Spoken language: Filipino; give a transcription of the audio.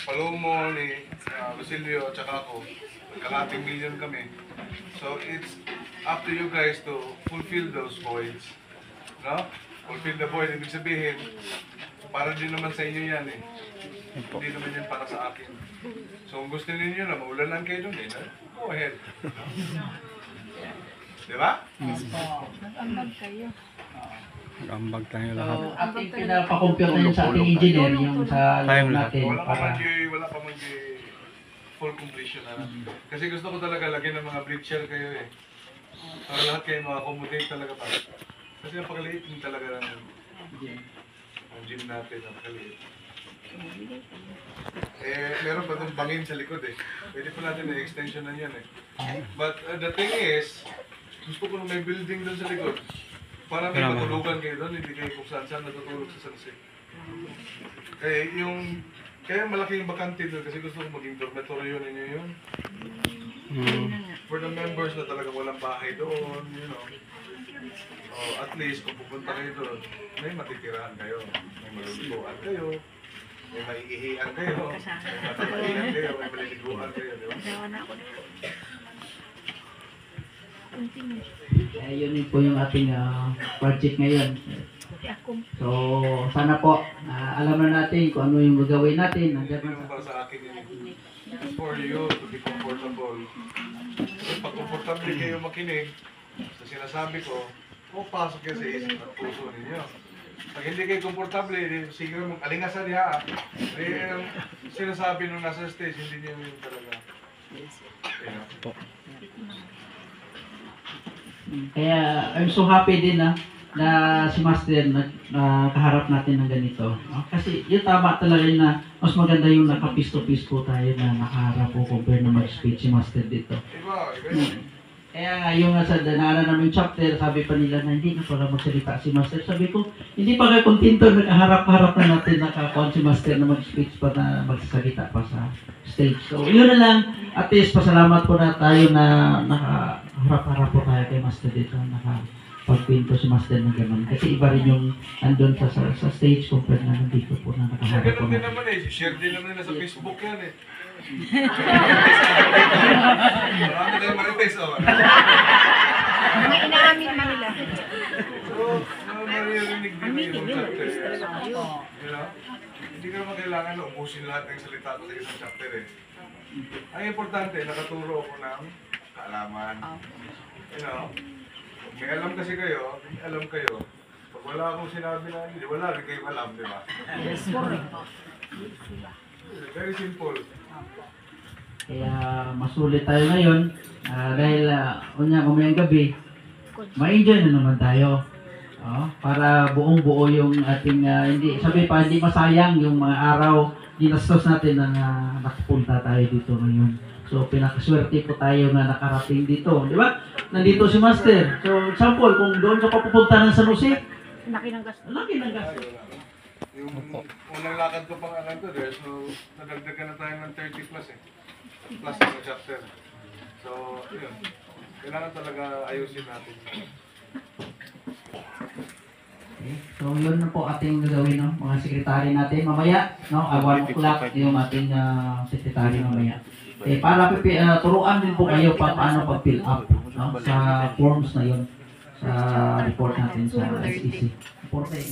Palomo ni Basilio at saka ako, kalating million kami. So it's up to you guys to fulfill those voids. No? Fulfill the void, ibig sabihin, para din naman sa inyo yan eh. Hindi naman yan para sa akin. So kung gusto ninyo na maulanan kayo doon, go ahead. Di ba? Yes po. Nag-ambag kayo. Nag-ambag tayo lahat. So, ating pinapakompute na yun sa ating engineer, yung sa lab natin. Wala pa man full completion na. Kasi gusto ko talaga lagyan ng mga bleacher kayo eh. Para lahat kayo maka-accommodate talaga pa. Kasi napakaliit din talaga ng gym natin, napakaliit. Meron pa itong bangin sa likod eh. Pwede pa natin na-extension na yan eh. But the thing is, gusto ko na may building doon sa likod. Para may matulugan kayo doon, hindi kayo kung saan natutulog sa sunset. Kaya malaki yung bakante doon kasi gusto ko maging dormitorio ninyo yun. For the members na talaga walang bahay doon, you know. At least kung pupunta kayo doon, may matitirahan kayo, may malulutuan kayo, may maiihian kayo, may matitihan kayo, may maliliguan kayo, di ba? Yun po yung ating project ngayon. So, sana po, alam na natin kung ano yung gagawin natin. Hindi naman para sa akin yun. It's for you to be comfortable. Kasi pag komportable kayo makinig sa sinasabi ko, pasok kayo sa isip at puso ninyo. Pag hindi kayo komportable, siguro mag-alingasan niya. Ang sinasabi nung nasa stage, hindi niyo yun talaga. Kaya I'm so happy din na si Master na kaharap natin ng ganito. Kasi yung tama talaga yun na mas maganda yung naka-piece-to-piece po tayo na nakaharap po compare na mag-speech si Master dito. Kaya nga yung sa danaanan namin chapter, sabi pa nila na hindi na pala magsalita si Master. Sabi ko, hindi pa kayo kontento nakaharap-harap na natin nakakuha si Master na mag-speech pa na magsasalita pa sa stage. So yun na lang, at least pasalamat po na tayo na nakaharap-harap po tayo kay Master dito, nakapagpinto si Master na gano'n. Kasi iba rin yung andun sa stage compared na nandito po na nakaharap po natin. Ganun din natin. naman eh, share din naman nila sa Facebook yan eh. Marami tayong marites o. Mga inaamin mo nila. So, maririnig din yung chapter. Hindi ka naman kailangan na ubusin lahat ng salita ko sa isang chapter eh. Ang importante, nakaturo ako ng kaalaman. You know, may alam kasi kayo, may alam kayo. Pag wala akong sinabi na hindi, wala rin kayo alam, di ba? Yes, correct. Very simple. Kaya masulit tayo ngayon dahil umayang gabi, ma-enjoy na naman tayo. Para buong-buo yung ating, hindi masayang yung mga araw, dinastos natin na nakapunta tayo dito ngayon. So pinakaswerte po tayo na nakarating dito. Di ba? Nandito si Master. So example, kung doon ka papupunta ng San Jose, Laki ng gasto. laki ng gasto. Yung unang lakad ko pang alam ko there, so nadagdagan na tayo ng 30 plus eh. Plus sa chapter. So, yun. Kailangan talaga ayusin natin. So yun na po ating gagawin, no? Mga sekretary natin mamaya, no? 1 o'clock yung ating sekretary mamaya. Para turuan din po kayo paano pag-fill up, no? Sa forms na yun sa report natin sa SEC. Importante.